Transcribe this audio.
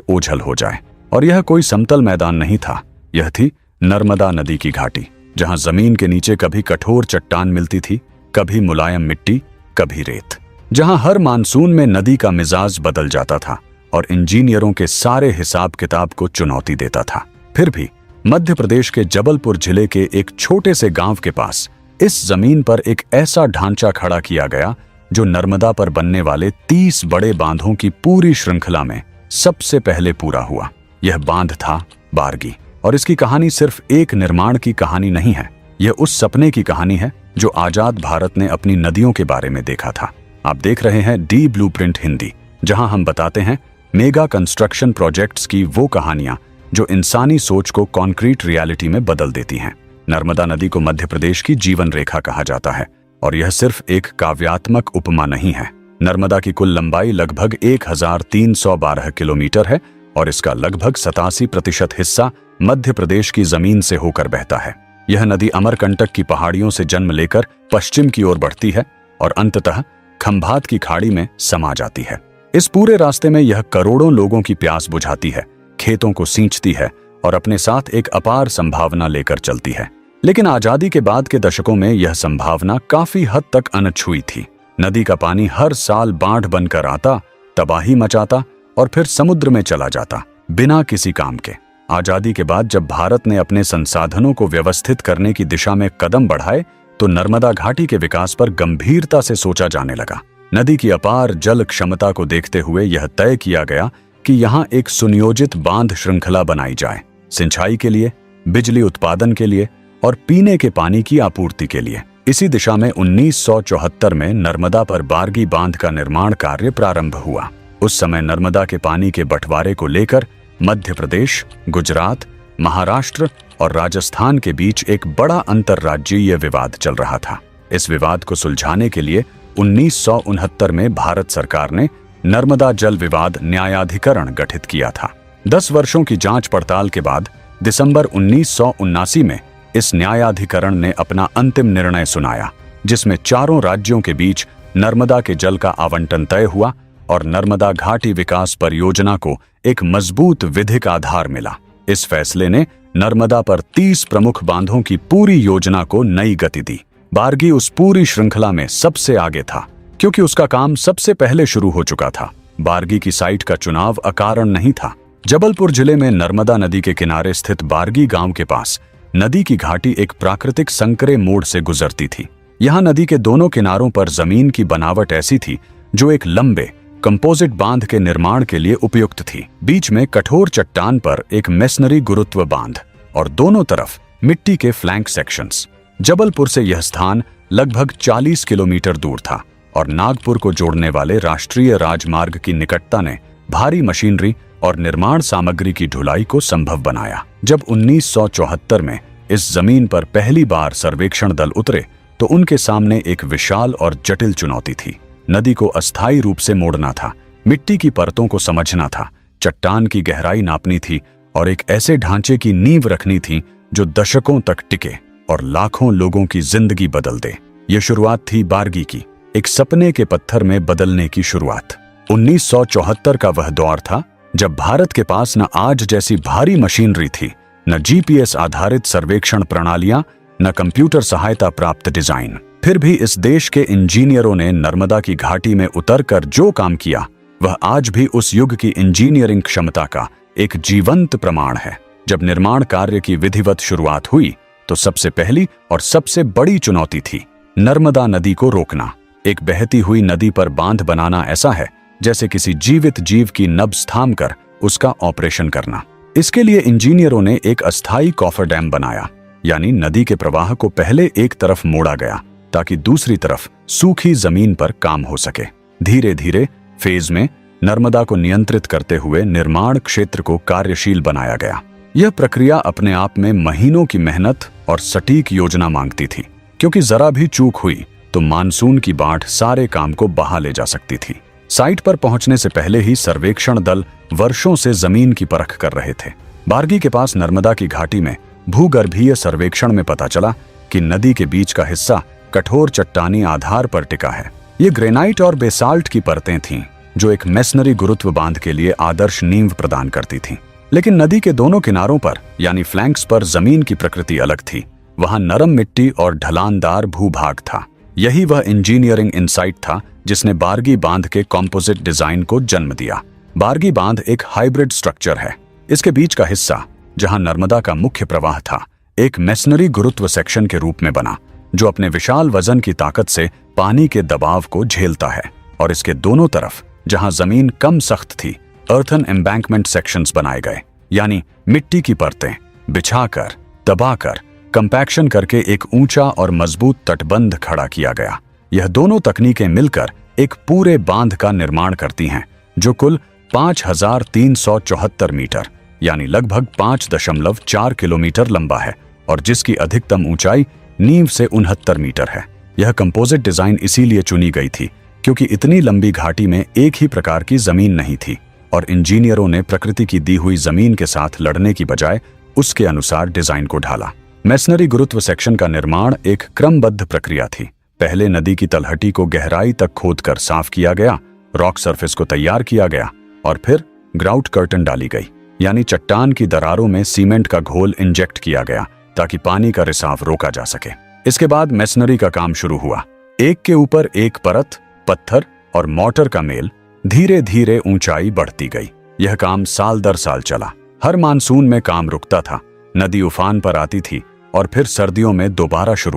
ओझल हो जाए। और यह कोई समतल मैदान नहीं था, यह थी नर्मदा नदी की घाटी, जहां जमीन के नीचे कभी कठोर चट्टान मिलती थी, कभी मुलायम मिट्टी, कभी रेत, जहां हर मानसून में नदी का मिजाज बदल जाता था और इंजीनियरों के सारे हिसाब किताब को चुनौती देता था। फिर भी मध्य प्रदेश के जबलपुर जिले के एक छोटे से गांव के पास इस जमीन पर एक ऐसा ढांचा खड़ा किया गया जो नर्मदा पर बनने वाले 30 बड़े बांधों की पूरी श्रृंखला में सबसे पहले पूरा हुआ। यह बांध था बारगी, और इसकी कहानी सिर्फ एक निर्माण की कहानी नहीं है, यह उस सपने की कहानी है जो आजाद भारत ने अपनी नदियों के बारे में देखा था। आप देख रहे हैं डी ब्लूप्रिंट हिंदी, जहां हम बताते हैं मेगा कंस्ट्रक्शन प्रोजेक्ट्स की वो कहानियां जो इंसानी सोच को कॉन्क्रीट रियलिटी में बदल देती हैं। नर्मदा नदी को मध्य प्रदेश की जीवन रेखा कहा जाता है, और यह सिर्फ एक काव्यात्मक उपमा नहीं है। नर्मदा की कुल लंबाई लगभग 1312 किलोमीटर है, और इसका लगभग 87% हिस्सा मध्य प्रदेश की जमीन से होकर बहता है। यह नदी अमरकंटक की पहाड़ियों से जन्म लेकर पश्चिम की ओर बढ़ती है और अंततः खंभात की खाड़ी में समा जाती है। इस पूरे रास्ते में यह करोड़ों लोगों की प्यास बुझाती है, खेतों को सींचती है और अपने साथ एक अपार संभावना लेकर चलती है। लेकिन आजादी के बाद के दशकों में यह संभावना काफी हद तक अनछुई थी। नदी का पानी हर साल बाढ़ बनकर आता, तबाही मचाता और फिर समुद्र में चला जाता, बिना किसी काम के। आजादी के बाद जब भारत ने अपने संसाधनों को व्यवस्थित करने की दिशा में कदम बढ़ाए, तो नर्मदा घाटी के विकास पर गंभीरता से सोचा जाने लगा। नदी की अपार जल क्षमता को देखते हुए यह तय किया गया कि यहाँ एक सुनियोजित बांध श्रृंखला बनाई जाए, सिंचाई के लिए, बिजली उत्पादन के लिए और पीने के पानी की आपूर्ति के लिए। इसी दिशा में 1974 में नर्मदा पर बारगी बांध का निर्माण कार्य प्रारंभ हुआ। उस समय नर्मदा के पानी के बंटवारे को लेकर मध्य प्रदेश, गुजरात, महाराष्ट्र और राजस्थान के बीच एक बड़ा अंतर्राज्यीय विवाद चल रहा था। इस विवाद को सुलझाने के लिए 1969 में भारत सरकार ने नर्मदा जल विवाद न्यायाधिकरण गठित किया था। 10 वर्षों की जांच पड़ताल के बाद दिसंबर 1979 में इस न्यायाधिकरण ने अपना अंतिम निर्णय सुनाया, जिसमें चारों राज्यों के बीच नर्मदा के जल का आवंटन तय हुआ और नर्मदा घाटी विकास परियोजना को एक मजबूत विधिक आधार मिला। इस फैसले ने नर्मदा पर 30 प्रमुख बांधों की पूरी योजना को नई गति दी। बारगी उस पूरी श्रृंखला में सबसे आगे था, क्योंकि उसका काम सबसे पहले शुरू हो चुका था। बारगी की साइट का चुनाव अकारण नहीं था। जबलपुर जिले में नर्मदा नदी के किनारे स्थित बारगी गांव के पास नदी की घाटी एक प्राकृतिक संकरे मोड़ से गुजरती थी। यहाँ नदी के दोनों किनारों पर जमीन की बनावट ऐसी थी जो एक लंबे कंपोजिट बांध के निर्माण के लिए उपयुक्त थी। बीच में कठोर चट्टान पर एक मेसनरी गुरुत्व बांध और दोनों तरफ मिट्टी के फ्लैंक सेक्शंस। जबलपुर से यह स्थान लगभग 40 किलोमीटर दूर था और नागपुर को जोड़ने वाले राष्ट्रीय राजमार्ग की निकटता ने भारी मशीनरी और निर्माण सामग्री की ढुलाई को संभव बनाया। जब 1974 में इस जमीन पर पहली बार सर्वेक्षण दल उतरे, तो उनके सामने एक विशाल और जटिल चुनौती थी। नदी को अस्थायी रूप से मोड़ना था, मिट्टी की परतों को समझना था, चट्टान की गहराई नापनी थी और एक ऐसे ढांचे की नींव रखनी थी जो दशकों तक टिके और लाखों लोगों की जिंदगी बदल दे। ये शुरुआत थी बारगी की, एक सपने के पत्थर में बदलने की शुरुआत। 1974 का वह दौर था जब भारत के पास न आज जैसी भारी मशीनरी थी, न जीपीएस आधारित सर्वेक्षण प्रणालियां, न कंप्यूटर सहायता प्राप्त डिजाइन। फिर भी इस देश के इंजीनियरों ने नर्मदा की घाटी में उतरकर जो काम किया, वह आज भी उस युग की इंजीनियरिंग क्षमता का एक जीवंत प्रमाण है। जब निर्माण कार्य की विधिवत शुरुआत हुई, तो सबसे पहली और सबसे बड़ी चुनौती थी नर्मदा नदी को रोकना। एक बहती हुई नदी पर बांध बनाना ऐसा है जैसे किसी जीवित जीव की नब्ज थाम कर उसका ऑपरेशन करना। इसके लिए इंजीनियरों ने एक अस्थायी कॉफर डैम बनाया, यानी नदी के प्रवाह को पहले एक तरफ मोड़ा गया ताकि दूसरी तरफ सूखी जमीन पर काम हो सके। धीरे धीरे फेज में नर्मदा को नियंत्रित करते हुए निर्माण क्षेत्र को कार्यशील बनाया गया। यह प्रक्रिया अपने आप में महीनों की मेहनत और सटीक योजना मांगती थी, क्योंकि जरा भी चूक हुई तो मानसून की बाढ़ सारे काम को बहा ले जा सकती थी। साइट पर पहुंचने से पहले ही सर्वेक्षण दल वर्षों से जमीन की परख कर रहे थे। बारगी के पास नर्मदा की घाटी में भूगर्भीय सर्वेक्षण में पता चला कि नदी के बीच का हिस्सा कठोर चट्टानी आधार पर टिका है। ये ग्रेनाइट और बेसाल्ट की परतें थीं, जो एक मेसनरी गुरुत्व बांध के लिए आदर्श नींव प्रदान करती थी। लेकिन नदी के दोनों किनारों पर यानी फ्लैंक्स पर जमीन की प्रकृति अलग थी। वहां नरम मिट्टी और ढलानदार भूभाग था। यही वह इंजीनियरिंग इंसाइट था जिसने बारगी बांध के कॉम्पोजिट डिजाइन को जन्म दिया। बारगी बांध एक हाइब्रिड स्ट्रक्चर है। इसके बीच का हिस्सा, जहां नर्मदा का मुख्य प्रवाह था, एक मेसनरी गुरुत्व सेक्शन के रूप में बना, जो अपने विशाल वजन की ताकत से पानी के दबाव को झेलता है। और इसके दोनों तरफ, जहां जमीन कम सख्त थी, अर्थन एम्बैंकमेंट सेक्शंस बनाए गए, यानी मिट्टी की परतें बिछाकर, दबाकर, कंपैक्शन करके एक ऊंचा और मजबूत तटबंध खड़ा किया गया। यह दोनों तकनीकें मिलकर एक पूरे बांध का निर्माण करती हैं, जो कुल 5374 मीटर यानी लगभग 5.4 किलोमीटर लंबा है और जिसकी अधिकतम ऊंचाई नींव से 69 मीटर है। यह कंपोजिट डिजाइन इसीलिए चुनी गई थी क्योंकि इतनी लंबी घाटी में एक ही प्रकार की जमीन नहीं थी और इंजीनियरों ने प्रकृति की दी हुई जमीन के साथ लड़ने की बजाय उसके अनुसार डिजाइन को ढाला। मेसनरी गुरुत्व सेक्शन का निर्माण एक क्रमबद्ध प्रक्रिया थी। पहले नदी की तलहटी को गहराई तक खोदकर साफ किया गया, रॉक सरफेस को तैयार किया गया और फिर ग्राउट कर्टन डाली गई, यानी चट्टान की दरारों में सीमेंट का घोल इंजेक्ट किया गया ताकि पानी का रिसाव रोका जा सके। इसके बाद मेसनरी का काम शुरू हुआ। एक के ऊपर एक परत, पत्थर और मोर्टर का मेल, धीरे धीरे ऊंचाई बढ़ती गई। यह काम साल दर साल चला। हर मानसून में काम रुकता था, नदी उफान पर आती थी और फिर सर्दियों में दोबारा शुरू